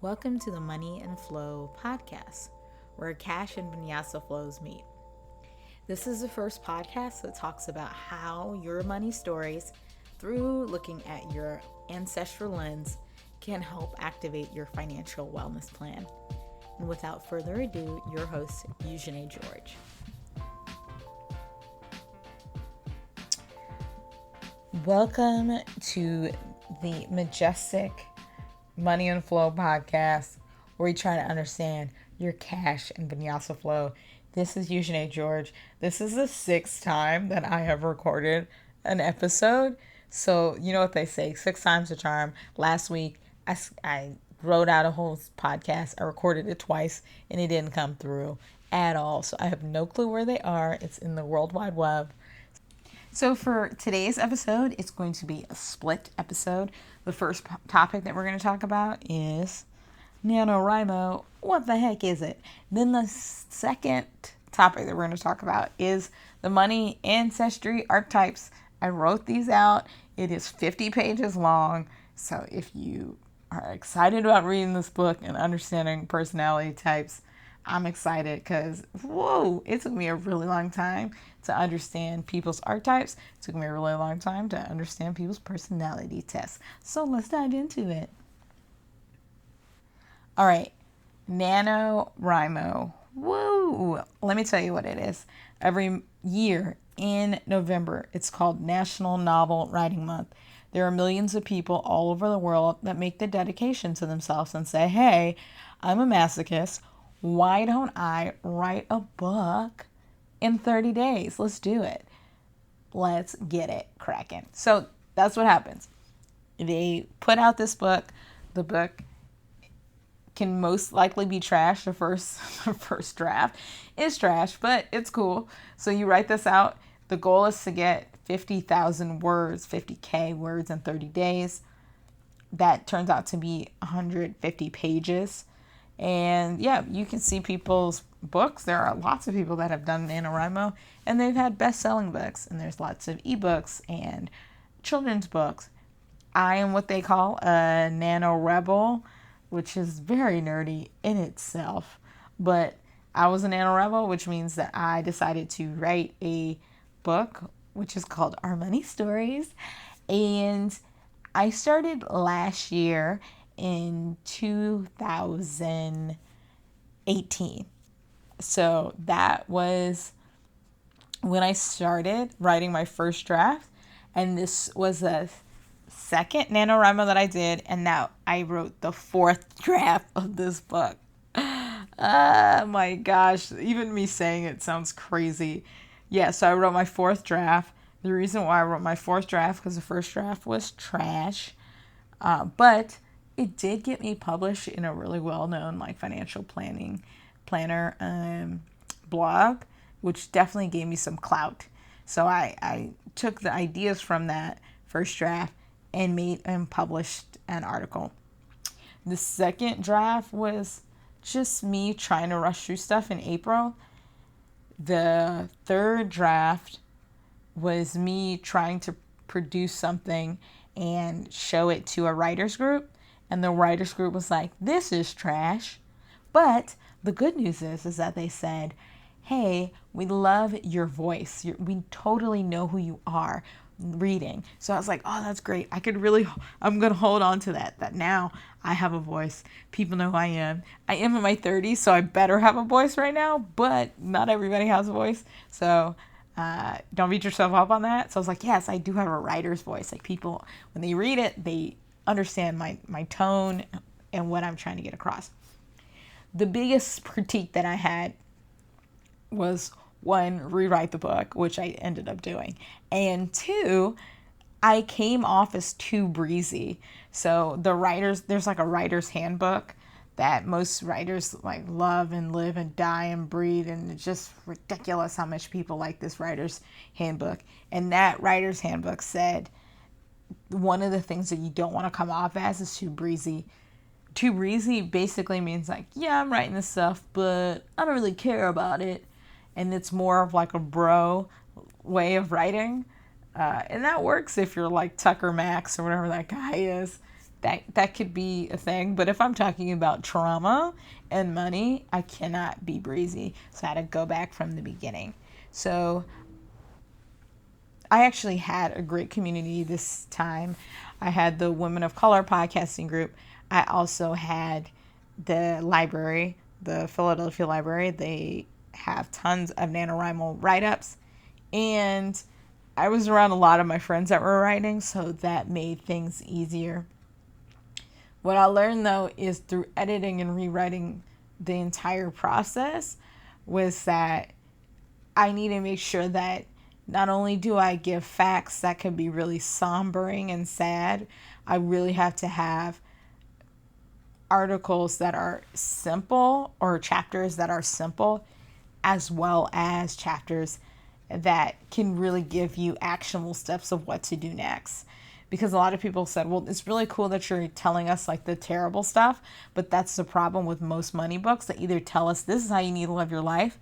Welcome to the Money and Flow podcast, where cash and vinyasa flows meet. This is the first podcast that talks about how your money stories, through looking at your ancestral lens, can help activate your financial wellness plan. And without further ado, your host, Eugenie George. Welcome to the majestic Money and Flow podcast, where we try to understand your cash and vinyasa flow. This is Eugenie George. This is the 6th time that I have recorded an episode. So you know what they say, 6 times a charm. Last week, I wrote out a whole podcast. I recorded it twice, and it didn't come through at all. So I have no clue where they are. It's in the World Wide Web. So for today's episode, it's going to be a split episode. The first topic that we're going to talk about is Nanowrimo. What the heck is it? Then the second topic that we're going to talk about is the money ancestry archetypes. I wrote these out. It is 50 pages long. So if you are excited about reading this book and understanding personality types, I'm excited because, it took me a really long time to understand people's archetypes. It took me a really long time to understand people's personality tests. So let's dive into it. All right, Nanowrimo. Woo! Let me tell you what it is. Every year in November, it's called National Novel Writing Month. There are millions of people all over the world that make the dedication to themselves and say, hey, I'm a masochist. Why don't I write a book in 30 days? Let's do it. Let's get it cracking. So that's what happens. They put out this book. The book can most likely be trash. The first draft is trash, but it's cool. So you write this out. The goal is to get 50,000 words, 50K words in 30 days. That turns out to be 150 pages. And yeah, you can see people's books. There are lots of people that have done Nanowrimo, and they've had best-selling books. And there's lots of ebooks and children's books. I am what they call a nano rebel, which is very nerdy in itself. But I was a nano rebel, which means that I decided to write a book, which is called Our Money Stories. And I started last year in 2018. So that was when I started writing my first draft. And this was the second NaNoWriMo that I did. And now I wrote the 4th draft of this book. Oh my gosh. Even me saying it sounds crazy. Yeah, so I wrote my 4th draft. The reason why I wrote my 4th draft, because the first draft was trash. But it did get me published in a really well-known financial planner blog, which definitely gave me some clout. So I took the ideas from that first draft and made and published an article. The second draft was just me trying to rush through stuff in April. The third draft was me trying to produce something and show it to a writer's group. And the writer's group was like, this is trash. But the good news is that they said, hey, we love your voice. We totally know who you are reading. So I was like, oh, that's great. I'm going to hold on to that now I have a voice. People know who I am. I am in my 30s, so I better have a voice right now. But not everybody has a voice. So don't beat yourself up on that. So I was like, yes, I do have a writer's voice. People, when they read it, they understand my tone and what I'm trying to get across. The biggest critique that I had was, 1, rewrite the book, which I ended up doing. And 2, I came off as too breezy. So there's a writer's handbook that most writers love and live and die and breathe, and it's just ridiculous how much people like this writer's handbook. And that writer's handbook said one of the things that you don't want to come off as is too breezy. Too breezy basically means yeah, I'm writing this stuff, but I don't really care about it. And it's more of a bro way of writing. And that works if you're Tucker Max or whatever that guy is. that could be a thing. But if I'm talking about trauma and money, I cannot be breezy. So I had to go back from the beginning. So I actually had a great community this time. I had the Women of Color podcasting group. I also had the library, the Philadelphia Library. They have tons of NaNoWriMo write-ups. And I was around a lot of my friends that were writing, so that made things easier. What I learned, though, is through editing and rewriting the entire process was that I need to make sure that not only do I give facts that can be really sombering and sad, I really have to have articles that are simple or chapters that are simple, as well as chapters that can really give you actionable steps of what to do next. Because a lot of people said, well, it's really cool that you're telling us like the terrible stuff, but that's the problem with most money books. They either tell us this is how you need to live your life,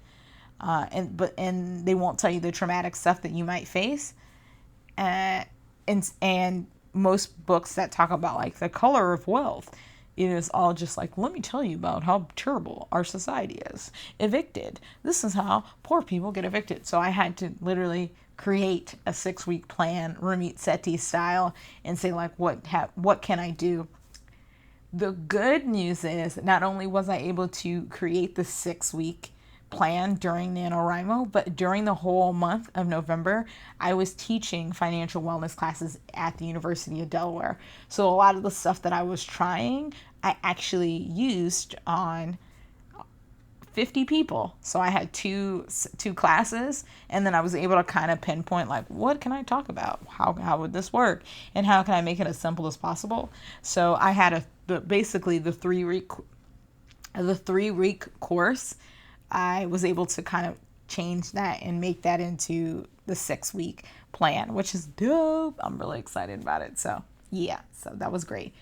and they won't tell you the traumatic stuff that you might face. And most books that talk about like the color of wealth, it is all just like, let me tell you about how terrible our society is. Evicted. This is how poor people get evicted. So I had to literally create a 6-week plan, Ramit Sethi style, and say like, what can I do? The good news is not only was I able to create the 6-week plan during NaNoWriMo, but during the whole month of November, I was teaching financial wellness classes at the University of Delaware. So a lot of the stuff that I was trying, I actually used on 50 people. So I had two classes, and then I was able to kind of pinpoint like, what can I talk about? How would this work? And how can I make it as simple as possible? So I had basically the 3-week course. I was able to kind of change that and make that into the 6-week plan, which is dope. I'm really excited about it. So yeah, so that was great.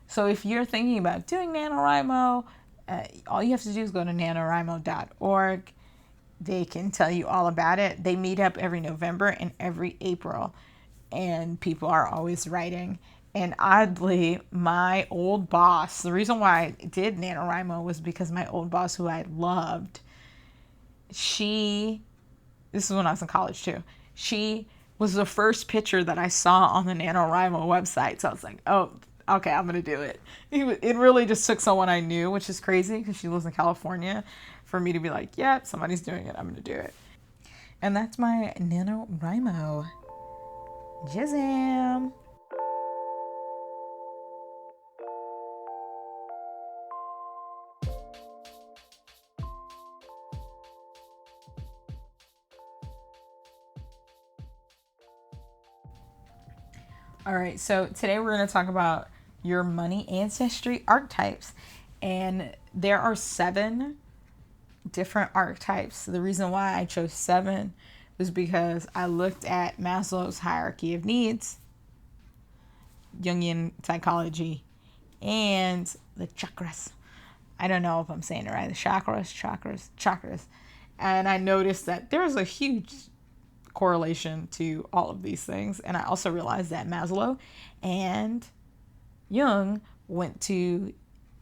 So if you're thinking about doing NaNoWriMo, all you have to do is go to nanowrimo.org. They can tell you all about it. They meet up every November and every April, and people are always writing. And oddly, my old boss, the reason why I did NaNoWriMo was because my old boss, who I loved, this is when I was in college too, she was the first picture that I saw on the NaNoWriMo website. So I was like, oh, okay, I'm going to do it. It really just took someone I knew, which is crazy because she lives in California, for me to be like, yeah, somebody's doing it, I'm going to do it. And that's my NaNoWriMo. Jizam. All right, so today we're going to talk about your money ancestry archetypes. And there are 7 different archetypes. The reason why I chose 7 was because I looked at Maslow's hierarchy of needs, Jungian psychology, and the chakras. I don't know if I'm saying it right. The chakras. And I noticed that there's a huge correlation to all of these things. And I also realized that Maslow and Jung went to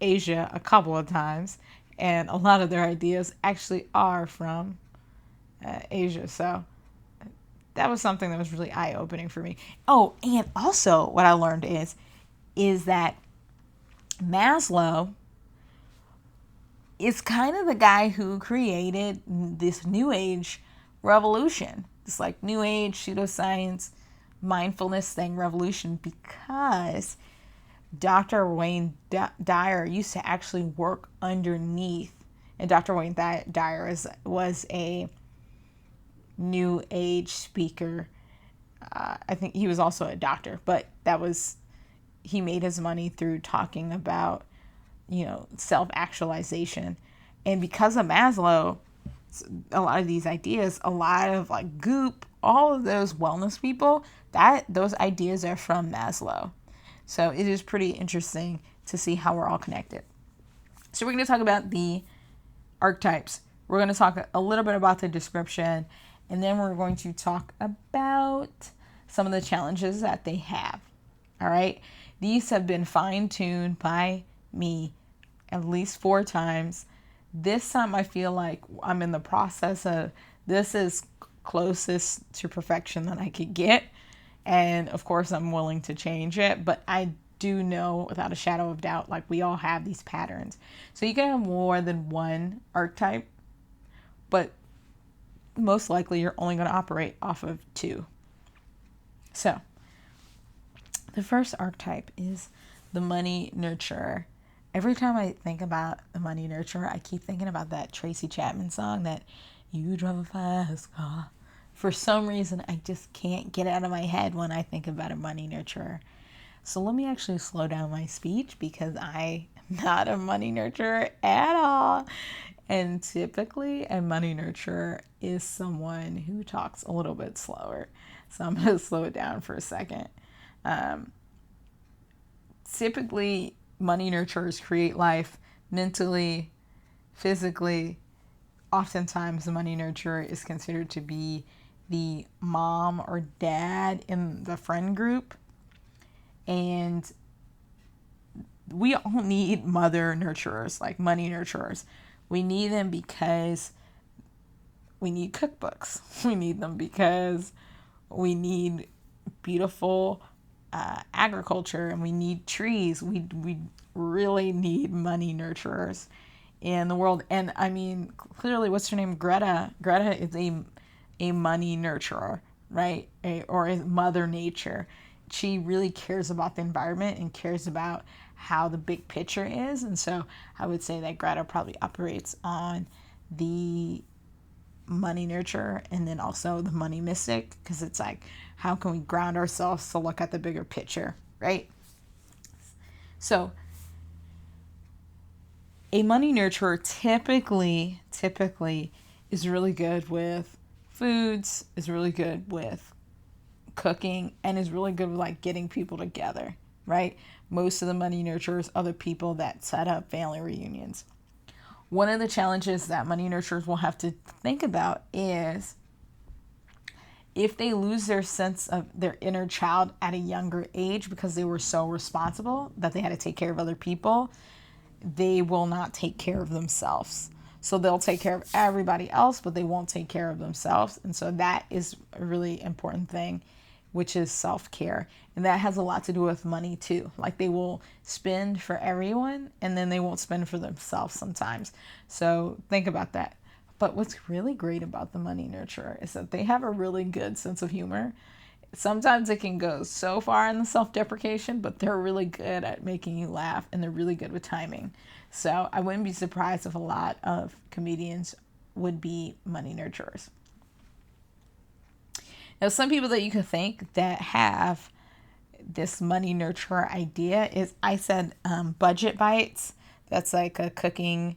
Asia a couple of times, and a lot of their ideas actually are from Asia. So that was something that was really eye-opening for me. Oh, and also what I learned is that Maslow is kind of the guy who created this New Age revolution. It's like New Age, pseudoscience, mindfulness thing revolution, because Dr. Wayne Dyer used to actually work underneath. And Dr. Wayne Dyer was a New Age speaker. I think he was also a doctor, but he made his money through talking about, self-actualization. And because of Maslow, a lot of these ideas, a lot of like Goop, all of those wellness people, those ideas are from Maslow. So it is pretty interesting to see how we're all connected. So we're going to talk about the archetypes. We're going to talk a little bit about the description, and then we're going to talk about some of the challenges that they have. All right. These have been fine-tuned by me at least 4 times. This time I feel like I'm in the process of, this is closest to perfection that I could get. And of course I'm willing to change it, but I do know without a shadow of doubt, like we all have these patterns. So you can have more than one archetype, but most likely you're only going to operate off of 2. So the first archetype is the money nurturer. Every time I think about the money nurturer, I keep thinking about that Tracy Chapman song, that you drive a fast car. For some reason, I just can't get out of my head when I think about a money nurturer. So let me actually slow down my speech, because I'm not a money nurturer at all. And typically a money nurturer is someone who talks a little bit slower. So I'm going to slow it down for a second. Typically, money nurturers create life mentally, physically. Oftentimes, the money nurturer is considered to be the mom or dad in the friend group. And we all need mother nurturers, like money nurturers. We need them because we need cookbooks. We need them because we need beautiful agriculture, and we need trees. We really need money nurturers in the world. And I mean, clearly, what's her name? Greta. Greta is a money nurturer, right? Or is Mother Nature. She really cares about the environment and cares about how the big picture is. And so I would say that Greta probably operates on the money nurturer and then also the money mystic, because it's like, how can we ground ourselves to look at the bigger picture, right? So a money nurturer typically is really good with foods, is really good with cooking, and is really good with like getting people together, right? Most of the money nurturers are the people that set up family reunions. One of the challenges that money nurturers will have to think about is if they lose their sense of their inner child at a younger age because they were so responsible that they had to take care of other people, they will not take care of themselves. So they'll take care of everybody else, but they won't take care of themselves. And so that is a really important thing, which is self-care. And that has a lot to do with money too. Like they will spend for everyone and then they won't spend for themselves sometimes. So think about that. But what's really great about the money nurturer is that they have a really good sense of humor. Sometimes it can go so far in the self-deprecation, but they're really good at making you laugh, and they're really good with timing. So I wouldn't be surprised if a lot of comedians would be money nurturers. Now, some people that you can think that have this money nurturer idea is, I said Budget Bites. That's like a cooking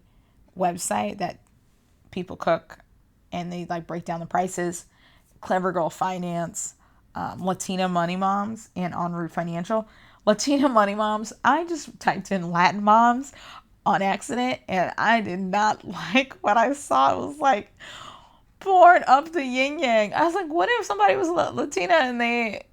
website that people cook and they like break down the prices. Clever Girl Finance, Latina Money Moms, and En Route Financial. Latina Money Moms, I just typed in Latin moms on accident and I did not like what I saw. It was like porn up the yin yang. I was like, what if somebody was Latina and they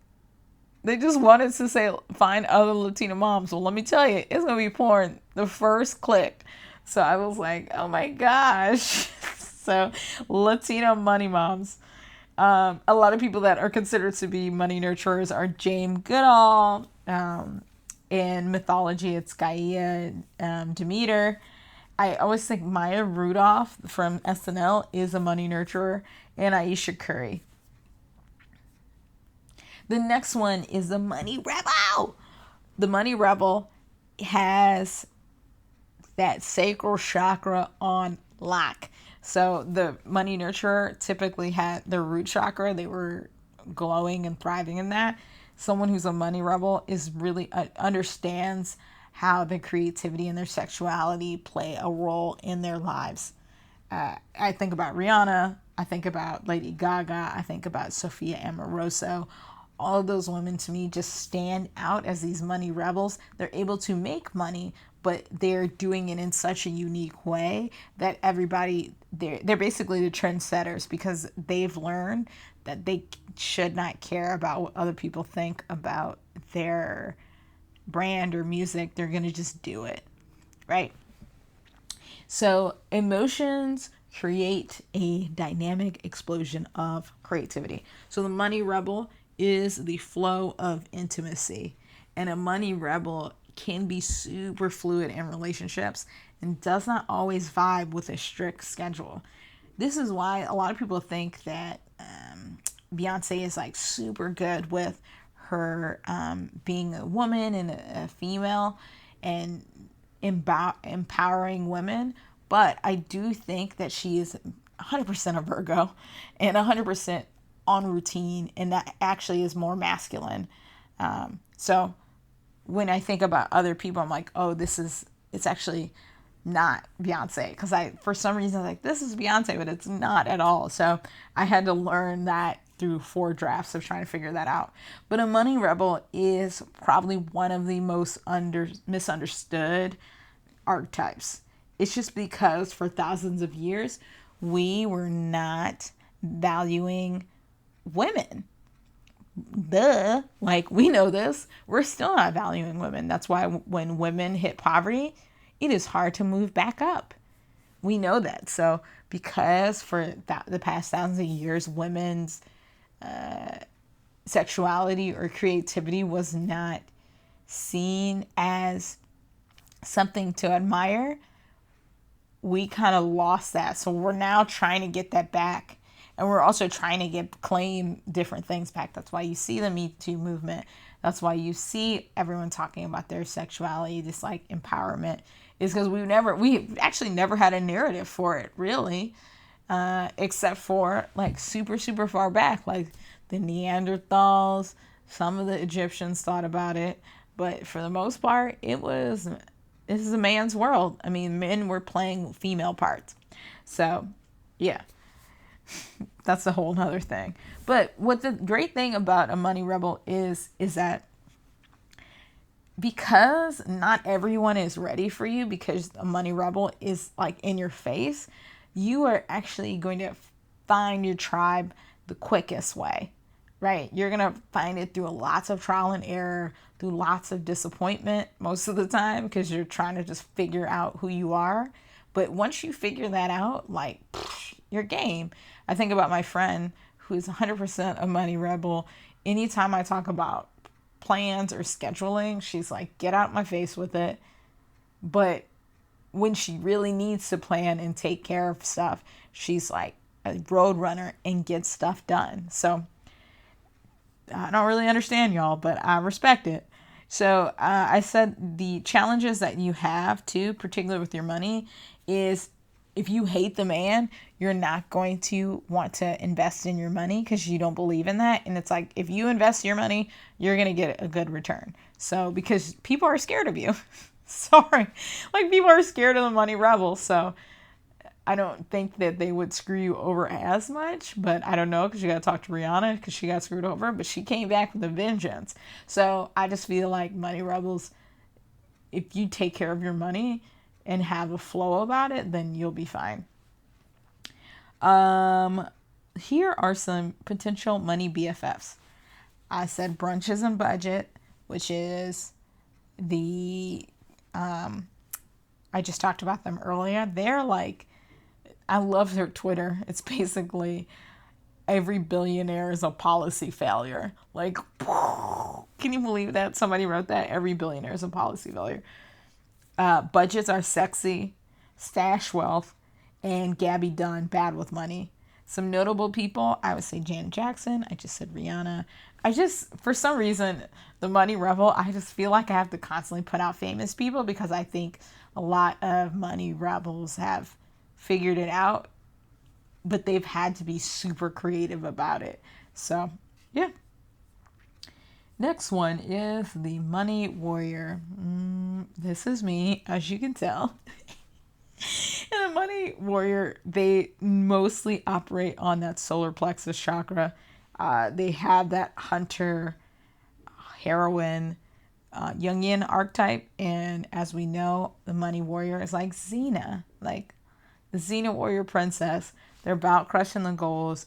just wanted to say find other Latina moms? Well, let me tell you, it's gonna be porn the first click. So I was like, oh my gosh. So Latina Money Moms. A lot of people that are considered to be money nurturers are Jane Goodall. In mythology, it's Gaia, Demeter. I always think Maya Rudolph from SNL is a money nurturer, and Aisha Curry. The next one is the money rebel. The money rebel has that sacral chakra on lock. So the money nurturer typically had their root chakra. They were glowing and thriving in that. Someone who's a money rebel is really understands how their creativity and their sexuality play a role in their lives. I think about Rihanna. I think about Lady Gaga. I think about Sophia Amoruso. All of those women to me just stand out as these money rebels. They're able to make money, but they're doing it in such a unique way that everybody, they're basically the trendsetters, because they've learned that they should not care about what other people think about their brand or music, they're going to just do it, right? So emotions create a dynamic explosion of creativity. So the money rebel is the flow of intimacy. And a money rebel can be super fluid in relationships and does not always vibe with a strict schedule. This is why a lot of people think that Beyonce is like super good with her being a woman and a female and empowering women. But I do think that she is 100% a Virgo and 100% on routine, and that actually is more masculine. So when I think about other people, I'm like, oh, it's actually not Beyonce, because for some reason, like, this is Beyonce, but it's not at all. So I had to learn that through 4 drafts of trying to figure that out. But a money rebel is probably one of the most misunderstood archetypes. It's just because for thousands of years, we were not valuing women. Like, we know this. We're still not valuing women. That's why when women hit poverty, it is hard to move back up. We know that. So because for the past thousands of years, women's sexuality or creativity was not seen as something to admire, we kind of lost that. So we're now trying to get that back. And we're also trying to claim different things back. That's why you see the Me Too movement. That's why you see everyone talking about their sexuality, this like empowerment, is because we actually never had a narrative for it, really, except for like super, super far back, like the Neanderthals. Some of the Egyptians thought about it, but for the most part, this is a man's world. I mean, men were playing female parts. So, yeah. That's a whole nother thing. But what the great thing about a money rebel is that because not everyone is ready for you, because a money rebel is like in your face, you are actually going to find your tribe the quickest way, right? You're going to find it through lots of trial and error, through lots of disappointment most of the time, because you're trying to just figure out who you are. But once you figure that out, like, you're game. I think about my friend who is 100% a money rebel. Anytime I talk about plans or scheduling, she's like, get out my face with it. But when she really needs to plan and take care of stuff, she's like a road runner and gets stuff done. So I don't really understand y'all, but I respect it. So I said the challenges that you have too, particularly with your money, is if you hate the man, you're not going to want to invest in your money because you don't believe in that. And it's like, if you invest your money, you're going to get a good return. So because people are scared of you. Sorry. Like, people are scared of the money rebel. So I don't think that they would screw you over as much, but I don't know, because you got to talk to Rihanna because she got screwed over, but she came back with a vengeance. So I just feel like money rebels, if you take care of your money and have a flow about it, then you'll be fine. Here are some potential money BFFs. I said brunches and budget, which is I just talked about them earlier. They're like, I love their Twitter. It's basically every billionaire is a policy failure. Like, can you believe that? Somebody wrote that. Every billionaire is a policy failure. Budgets are sexy, stash wealth, and Gabby Dunn, bad with money. Some notable people, I would say Janet Jackson. I just said Rihanna. For some reason, the money rebel, I just feel like I have to constantly put out famous people because I think a lot of money rebels have figured it out, but they've had to be super creative about it. So, yeah. Next one is the money warrior. This is me, as you can tell. And the money warrior, they mostly operate on that solar plexus chakra. They have that hunter, heroine, Jungian archetype. And as we know, the money warrior is like Xena, like the Xena warrior princess. They're about crushing the goals.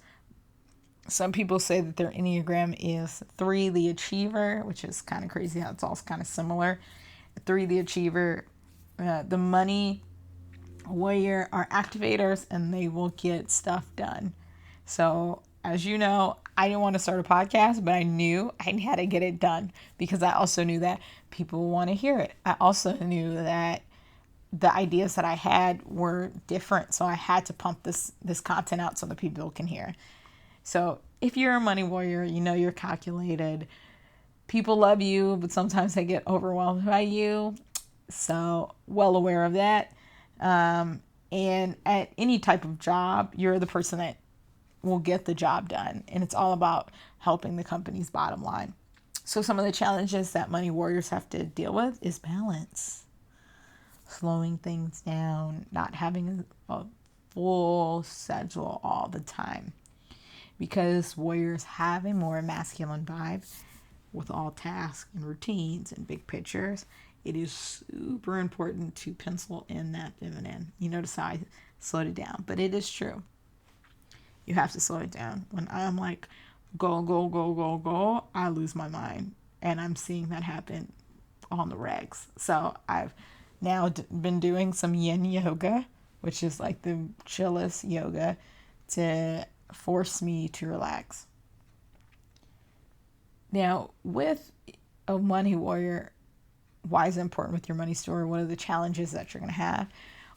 Some people say that their Enneagram is 3, the achiever, which is kind of crazy how it's all kind of similar. 3, the achiever. The money warrior are activators, and they will get stuff done. So, as you know, I didn't want to start a podcast, but I knew I had to get it done because I also knew that people want to hear it. I also knew that the ideas that I had were different, so I had to pump this content out so that people can hear. So if you're a money warrior, you know you're calculated. People love you, but sometimes they get overwhelmed by you. So well aware of that. And at any type of job, you're the person that will get the job done. And it's all about helping the company's bottom line. So some of the challenges that money warriors have to deal with is balance. Slowing things down, not having a full schedule all the time. Because warriors have a more masculine vibe with all tasks and routines and big pictures, it is super important to pencil in that feminine. You notice how I slowed it down, but it is true. You have to slow it down. When I'm like, go, go, go, go, go, I lose my mind. And I'm seeing that happen on the regs. So I've now been doing some yin yoga, which is like the chillest yoga, to force me to relax. Now, with a money warrior, why is it important with your money story? What are the challenges that you're going to have?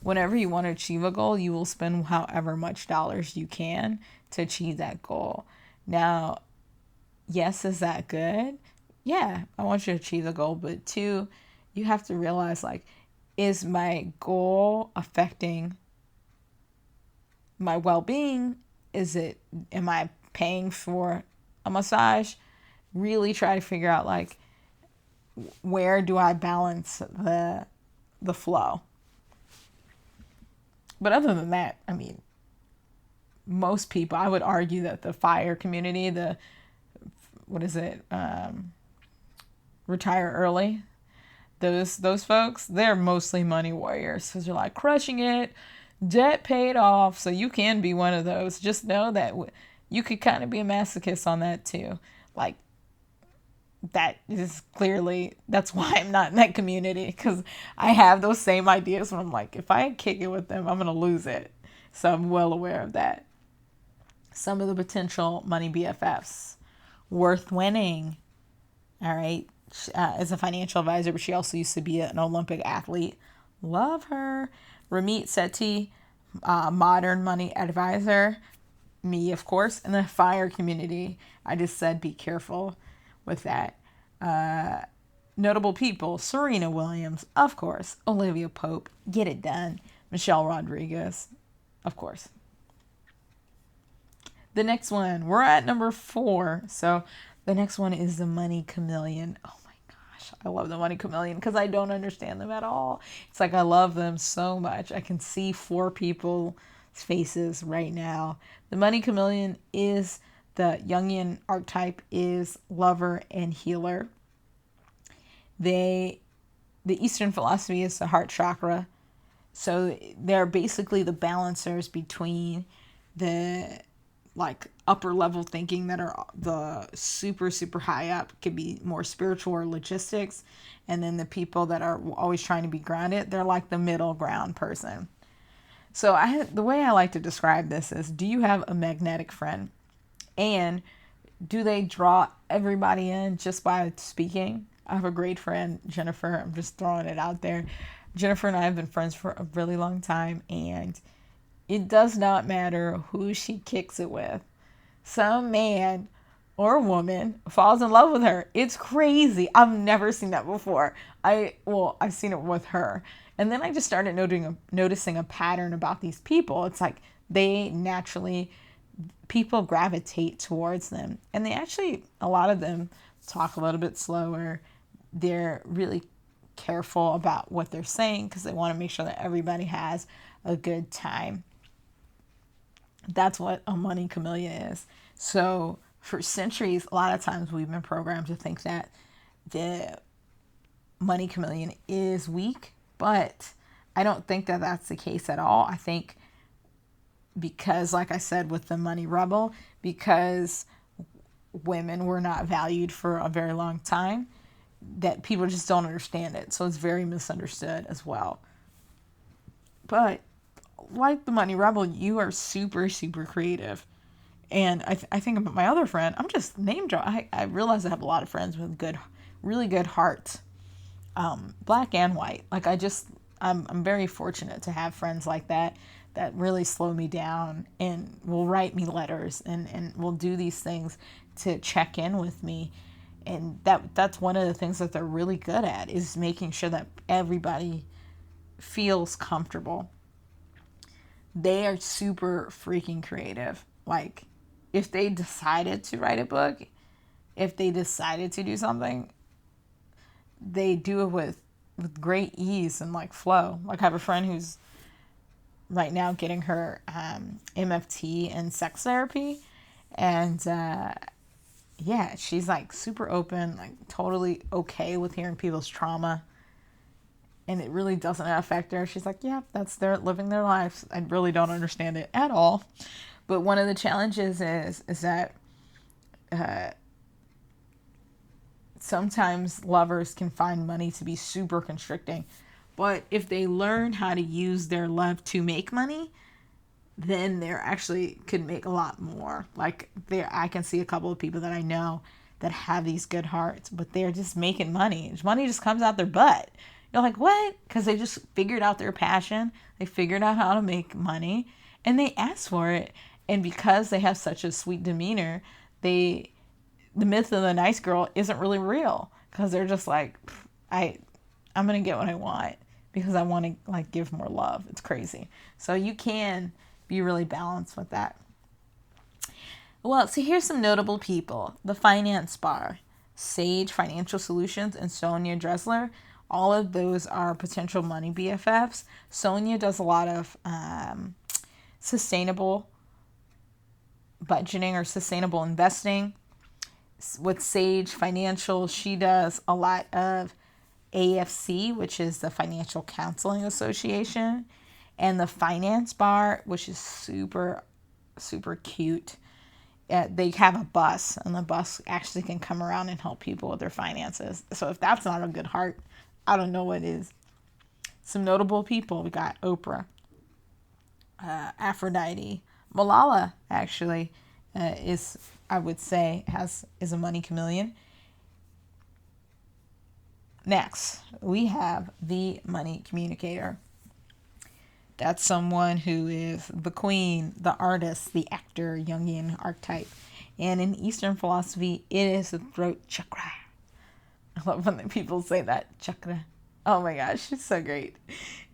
Whenever you want to achieve a goal, you will spend however much dollars you can to achieve that goal. Now, yes, is that good? Yeah, I want you to achieve the goal, but 2, you have to realize, like, is my goal affecting my well-being? Am I paying for a massage? Really try to figure out, like, where do I balance the flow? But other than that, I mean, most people, I would argue that the FIRE community, retire early, those folks, they're mostly money warriors because they're like crushing it, debt paid off. So you can be one of those. Just know that you could kind of be a masochist on that too. Like, that is clearly, that's why I'm not in that community, because I have those same ideas when I'm like, if I kick it with them, I'm going to lose it. So I'm well aware of that. Some of the potential money BFFs. Worth winning. All right. As a financial advisor, but she also used to be an Olympic athlete. Love her. Ramit Sethi, modern money advisor. Me, of course. And the FIRE community. I just said be careful with that. Notable people: Serena Williams, of course. Olivia Pope, get it done. Michelle Rodriguez, of course. The next one, we're at number 4. So the next one is the Money Chameleon. Oh my gosh, I love the Money Chameleon because I don't understand them at all. It's like I love them so much. I can see 4 people's faces right now. The Money Chameleon is the Jungian archetype, is lover and healer. The Eastern philosophy is the heart chakra. So they're basically the balancers between the like upper level thinking that are the super, super high up, could be more spiritual or logistics. And then the people that are always trying to be grounded, they're like the middle ground person. So the way I like to describe this is, do you have a magnetic friend? And do they draw everybody in just by speaking? I have a great friend, Jennifer. I'm just throwing it out there. Jennifer and I have been friends for a really long time, and it does not matter who she kicks it with. Some man or woman falls in love with her. It's crazy. I've never seen that before. I've seen it with her. And then I just started noticing a pattern about these people. It's like people gravitate towards them. And they actually, a lot of them talk a little bit slower. They're really careful about what they're saying because they want to make sure that everybody has a good time. That's what a money chameleon is. So for centuries, a lot of times we've been programmed to think that the money chameleon is weak, but I don't think that that's the case at all. I think because, like I said, with the money rebel, because women were not valued for a very long time, that people just don't understand it. So it's very misunderstood as well. But like the money rebel, you are super, super creative. And I think about my other friend. I'm just name drop. I realize I have a lot of friends with good, really good hearts, black and white. Like I'm very fortunate to have friends like that really slow me down and will write me letters and will do these things to check in with me. And that's one of the things that they're really good at, is making sure that everybody feels comfortable. They are super freaking creative. Like, if they decided to write a book, if they decided to do something, they do it with great ease and like flow. Like, I have a friend who's right now getting her MFT and sex therapy, and yeah, she's like super open, like totally okay with hearing people's trauma, and it really doesn't affect her. She's like, yeah, that's their living their lives. I really don't understand it at all. But one of the challenges is that sometimes lovers can find money to be super constricting. But if they learn how to use their love to make money, then they're actually could make a lot more. Like, I can see a couple of people that I know that have these good hearts, but they're just making money. Money just comes out their butt. You're like, what? Because they just figured out their passion. They figured out how to make money, and they asked for it. And because they have such a sweet demeanor, the myth of the nice girl isn't really real, because they're just like, I'm gonna get what I want because I want to like give more love. It's crazy. So you can be really balanced with that. Well, so here's some notable people. The Finance Bar, Sage Financial Solutions, and Sonia Dressler. All of those are potential money BFFs. Sonia does a lot of sustainable budgeting or sustainable investing. With Sage Financial, she does a lot of AFC, which is the Financial Counseling Association, and the Finance Bar, which is super, super cute. They have a bus, and the bus actually can come around and help people with their finances. So if that's not a good heart, I don't know what is. Some notable people. We got Oprah, Aphrodite, Malala actually is, I would say, is a money chameleon. Next, we have the money communicator. That's someone who is the queen, the artist, the actor, Jungian archetype. And in Eastern philosophy, it is the throat chakra. I love when people say that, chakra. Oh my gosh, it's so great.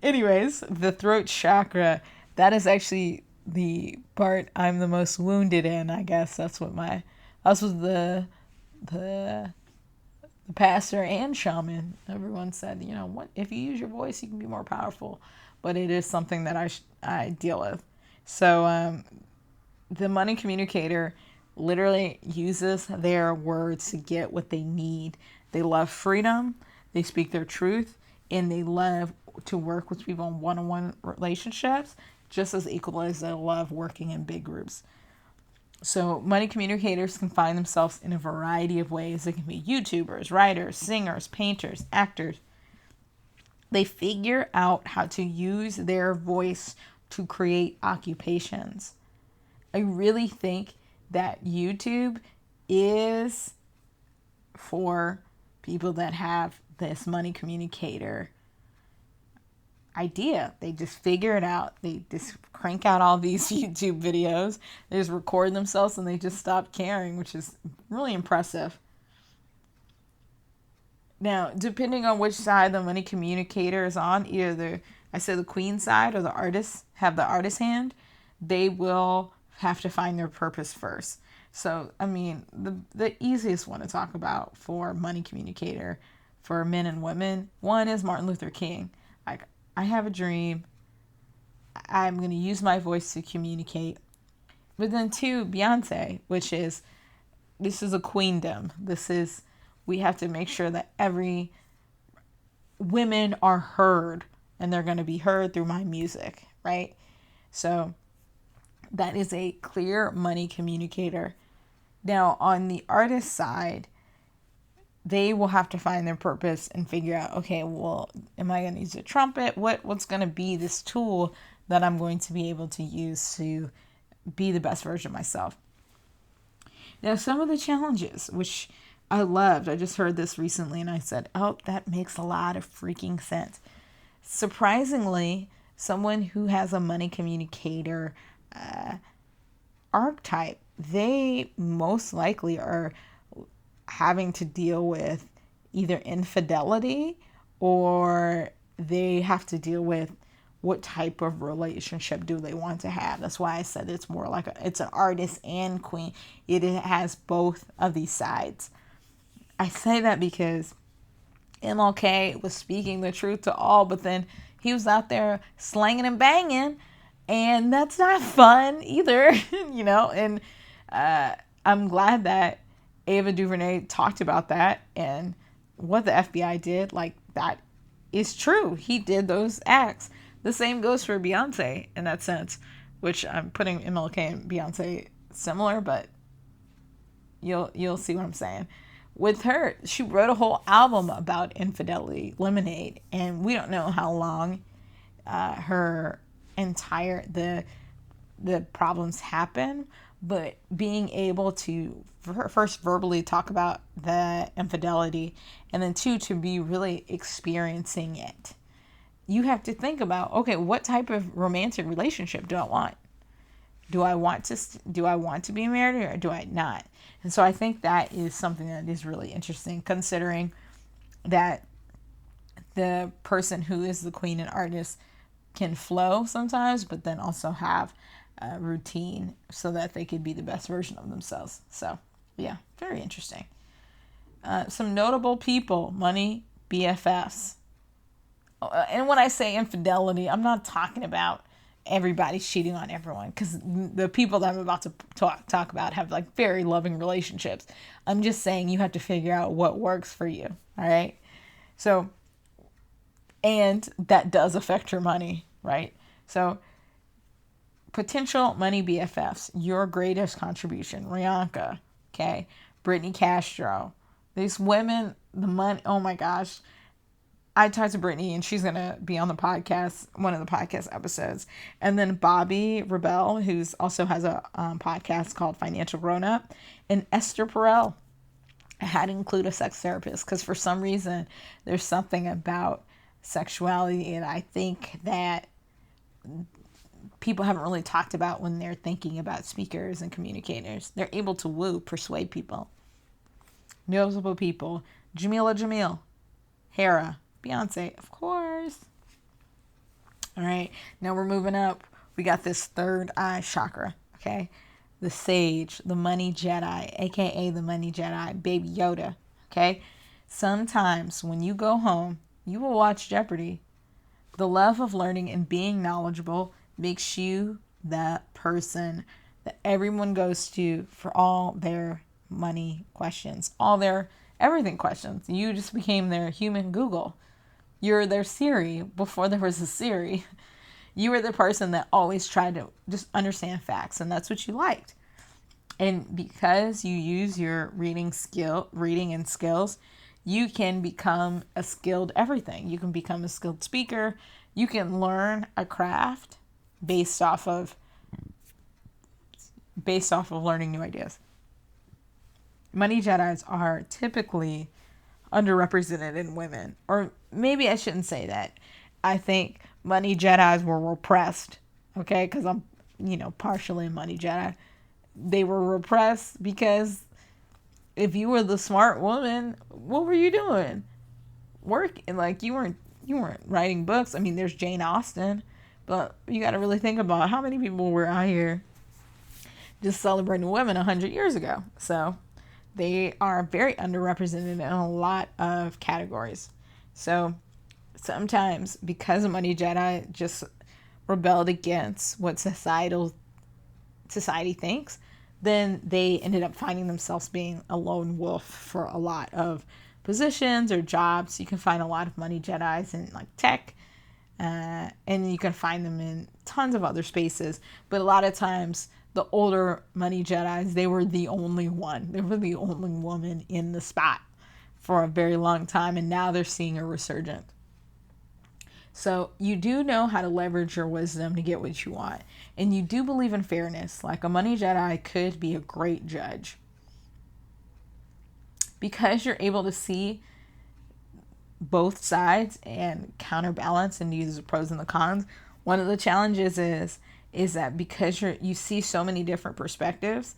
Anyways, the throat chakra, that is actually the part I'm the most wounded in, I guess. That's what the pastor and shaman, everyone said, what if you use your voice, you can be more powerful. But it is something that I deal with. So the money communicator literally uses their words to get what they need. They love freedom, they speak their truth, and they love to work with people in one-on-one relationships just as equally as they love working in big groups. So money communicators can find themselves in a variety of ways. They can be YouTubers, writers, singers, painters, actors. They figure out how to use their voice to create occupations. I really think that YouTube is for people that have this money communicator idea. They just figure it out. They just crank out all these YouTube videos. They just record themselves and they just stop caring, which is really impressive. Now, depending on which side the money communicator is on, either the queen side or the artist have the artist hand, they will have to find their purpose first. So, I mean, the easiest one to talk about for money communicator for men and women, one is Martin Luther King. Like, I have a dream. I'm going to use my voice to communicate. But then two, Beyonce, which is, this is a queendom. We have to make sure that every women are heard, and they're going to be heard through my music, right? So that is a clear money communicator. Now, on the artist side, they will have to find their purpose and figure out, okay, well, am I going to use a trumpet? What's going to be this tool that I'm going to be able to use to be the best version of myself? Now, some of the challenges, which I loved, I just heard this recently and I said, oh, that makes a lot of freaking sense. Surprisingly, someone who has a money communicator archetype, they most likely are having to deal with either infidelity, or they have to deal with what type of relationship do they want to have. That's why I said it's more like it's an artist and queen. It has both of these sides. I say that because MLK was speaking the truth to all, but then he was out there slanging and banging, and that's not fun either, and I'm glad that Ava DuVernay talked about that and what the FBI did. Like, that is true. He did those acts. The same goes for Beyonce in that sense, which I'm putting MLK and Beyonce similar, but you'll see what I'm saying. With her, she wrote a whole album about infidelity, Lemonade, and we don't know how long her entire the problems happen, but being able to first verbally talk about the infidelity, and then two, to be really experiencing it. You have to think about, okay, what type of romantic relationship do I want? Do I want to be married, or do I not? And so I think that is something that is really interesting, considering that the person who is the queen and artist can flow sometimes, but then also have a routine so that they could be the best version of themselves. So yeah, very interesting. Some notable people, money BFFs. And when I say infidelity, I'm not talking about everybody's cheating on everyone, because the people that I'm about to talk about have like very loving relationships. I'm just saying you have to figure out what works for you. All right. So, and that does affect your money, right? So, potential money BFFs, your greatest contribution, Rihanna, okay, Brittany Castro. These women, the money, oh my gosh. I talked to Brittany, and she's going to be on the podcast, one of the podcast episodes. And then Bobby Rebel, who's also has a podcast called Financial Grown Up. And Esther Perel. I had to include a sex therapist because for some reason there's something about sexuality, and I think that people haven't really talked about when they're thinking about speakers and communicators. They're able to persuade people. Notable people: Jamil, Hera, Beyonce, of course. All right, now we're moving up. We got this third eye chakra, okay? The sage, the money Jedi, aka the money Jedi, Baby Yoda, okay? Sometimes when you go home, you will watch Jeopardy. The love of learning and being knowledgeable makes you the person that everyone goes to for all their money questions, all their everything questions. You just became their human Google. You're their Siri before there was a Siri. You were the person that always tried to just understand facts, and that's what you liked. And because you use your reading and skills, you can become a skilled everything. You can become a skilled speaker. You can learn a craft based off of learning new ideas. Money Jedis are typically underrepresented in women, or maybe I shouldn't say that. I think money Jedis were repressed, okay? Because I'm, partially a money Jedi. They were repressed because if you were the smart woman, what were you doing? Working, like you weren't writing books. I mean, there's Jane Austen, but you got to really think about how many people were out here just celebrating women 100 years ago. So they are very underrepresented in a lot of categories. So sometimes, because Money Jedi just rebelled against what society thinks, then they ended up finding themselves being a lone wolf for a lot of positions or jobs. You can find a lot of Money Jedis in like tech, and you can find them in tons of other spaces, but a lot of times the older money Jedis, they were the only one. They were the only woman in the spot for a very long time, and now they're seeing a resurgence. So you do know how to leverage your wisdom to get what you want. And you do believe in fairness. Like a money Jedi could be a great judge. Because you're able to see both sides and counterbalance and use the pros and the cons, one of the challenges is that because you see so many different perspectives,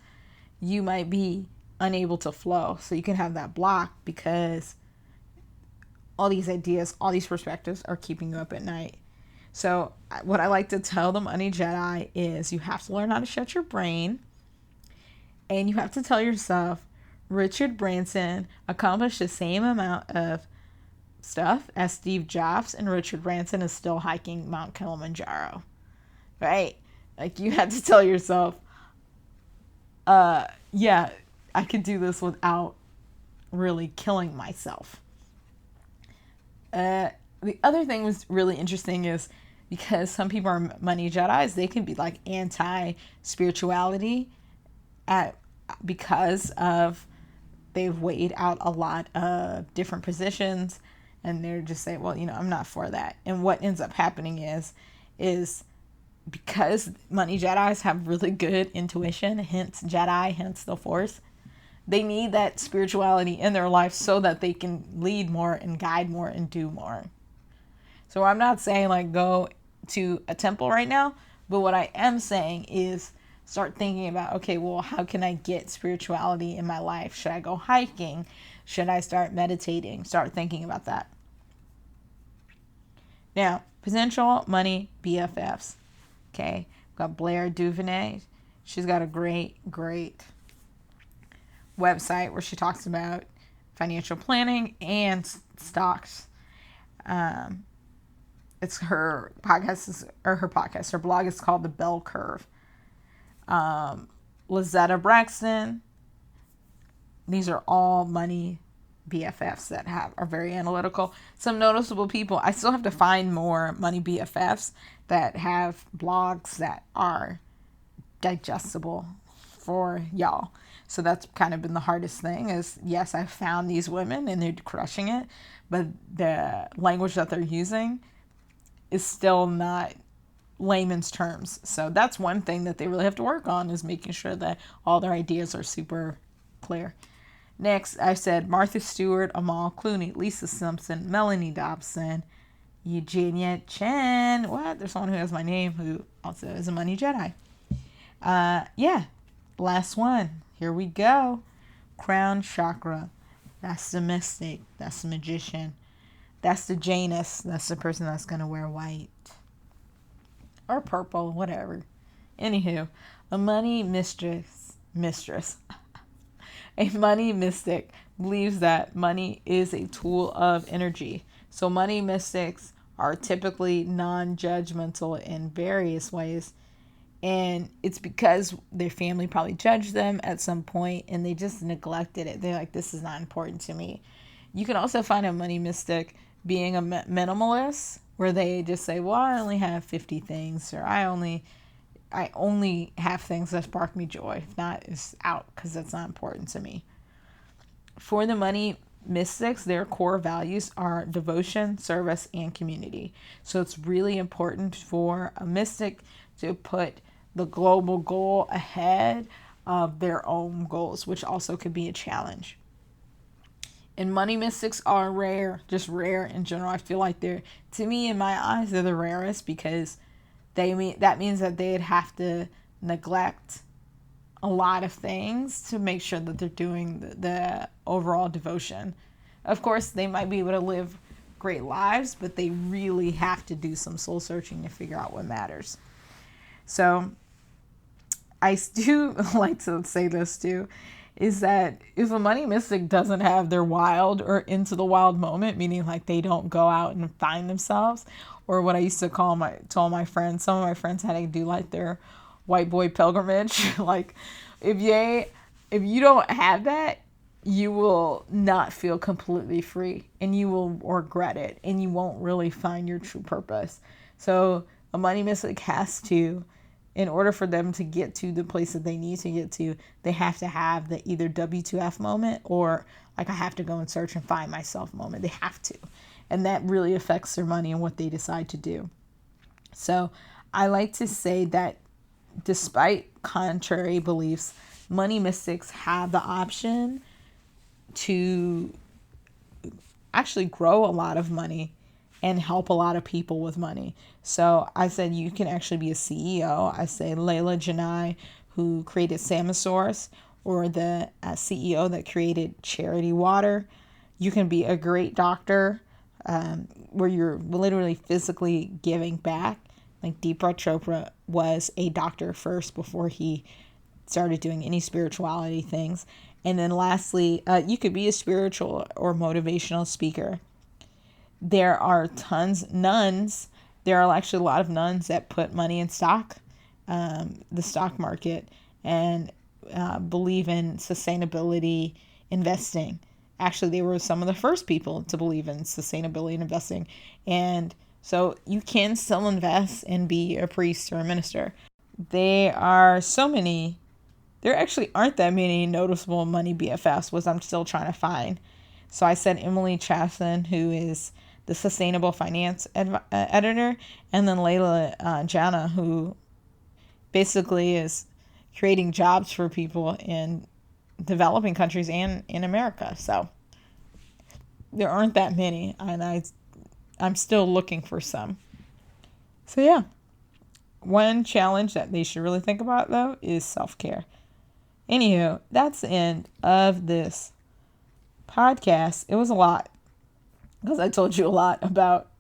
you might be unable to flow. So you can have that block because all these ideas, all these perspectives are keeping you up at night. So what I like to tell the money Jedi is you have to learn how to shut your brain, and you have to tell yourself, Richard Branson accomplished the same amount of stuff as Steve Jobs, and Richard Branson is still hiking Mount Kilimanjaro, right? Like you have to tell yourself, yeah, I could do this without really killing myself. The other thing was really interesting is because some people are money Jedis, they can be like anti-spirituality because of they've weighed out a lot of different positions, and they're just saying, well, I'm not for that. And what ends up happening is because money Jedis have really good intuition, hence Jedi, hence the Force, they need that spirituality in their life so that they can lead more and guide more and do more. So I'm not saying like go to a temple right now, but what I am saying is start thinking about, okay, well, how can I get spirituality in my life? Should I go hiking? Should I start meditating? Start thinking about that. Now, potential money BFFs. Okay, we've got Blair Duvernay. She's got a great website where she talks about financial planning and stocks. It's her podcast. Her blog is called The Bell Curve. Lizetta Braxton. These are all money BFFs that are very analytical. Some noticeable people. I still have to find more money BFFs that have blogs that are digestible for y'all. So that's kind of been the hardest thing is, yes, I've found these women and they're crushing it, but the language that they're using is still not layman's terms. So that's one thing that they really have to work on, is making sure that all their ideas are super clear. Next, I said Martha Stewart, Amal Clooney, Lisa Simpson, Melanie Dobson, Eugenia Chen. What? There's someone who has my name who also is a money Jedi. Yeah. Last one. Here we go. Crown chakra. That's the mystic. That's the magician. That's the Janus. That's the person that's going to wear white. Or purple, whatever. Anywho, a money mistress. A money mystic believes that money is a tool of energy. So money mystics are typically non-judgmental in various ways. And it's because their family probably judged them at some point and they just neglected it. They're like, this is not important to me. You can also find a money mystic being a minimalist, where they just say, well, I only have 50 things, or I only have things that spark me joy. If not, it's out because that's not important to me. For the money mystics, their core values are devotion, service, and community. So it's really important for a mystic to put the global goal ahead of their own goals, which also could be a challenge. And money mystics are rare, just rare in general. I feel like they're, to me, in my eyes, they're the rarest because that means that they'd have to neglect a lot of things to make sure that they're doing the overall devotion. Of course, they might be able to live great lives, but they really have to do some soul searching to figure out what matters. So I do like to say this too, is that if a money mystic doesn't have their wild or into the wild moment, meaning like they don't go out and find themselves, or what I used to tell my friends, some of my friends had to do like their white boy pilgrimage. Like if you don't have that, you will not feel completely free and you will regret it and you won't really find your true purpose. So A money mystic has to, in order for them to get to the place that they need to get to, they have to have the either W2F moment or like I have to go and search and find myself moment. They have to. And that really affects their money and what they decide to do. So I like to say that despite contrary beliefs, money mystics have the option to actually grow a lot of money and help a lot of people with money. So I said you can actually be a CEO. I say Layla Janai, who created Samosaurus, or the CEO that created Charity Water. You can be a great doctor, where you're literally physically giving back. Like Deepak Chopra was a doctor first before he started doing any spirituality things. And then lastly, you could be a spiritual or motivational speaker. There are nuns. There are actually a lot of nuns that put money in stock, the stock market, and believe in sustainability investing. Actually, they were some of the first people to believe in sustainability and investing. And so you can still invest and be a priest or a minister. There actually aren't that many noticeable money BFFs, which I'm still trying to find. So I said Emily Chaslin, who is the Sustainable Finance editor, and then Layla Jana, who basically is creating jobs for people in developing countries and in America. So there aren't that many, and I'm still looking for some. So yeah, one challenge that they should really think about, though, is self-care. Anywho, that's the end of this podcast. It was a lot because I told you a lot about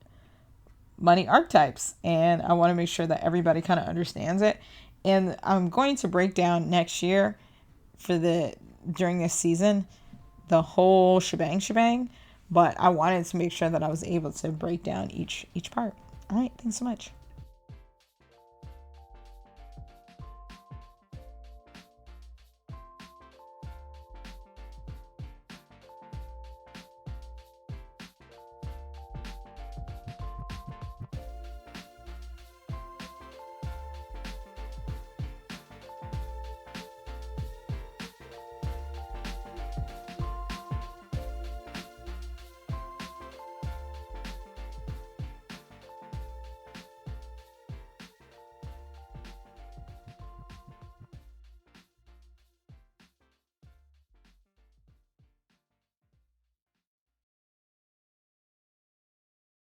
money archetypes, and I want to make sure that everybody kind of understands it. And I'm going to break down next year during this season the whole shebang, but I wanted to make sure that I was able to break down each part. All right, thanks so much.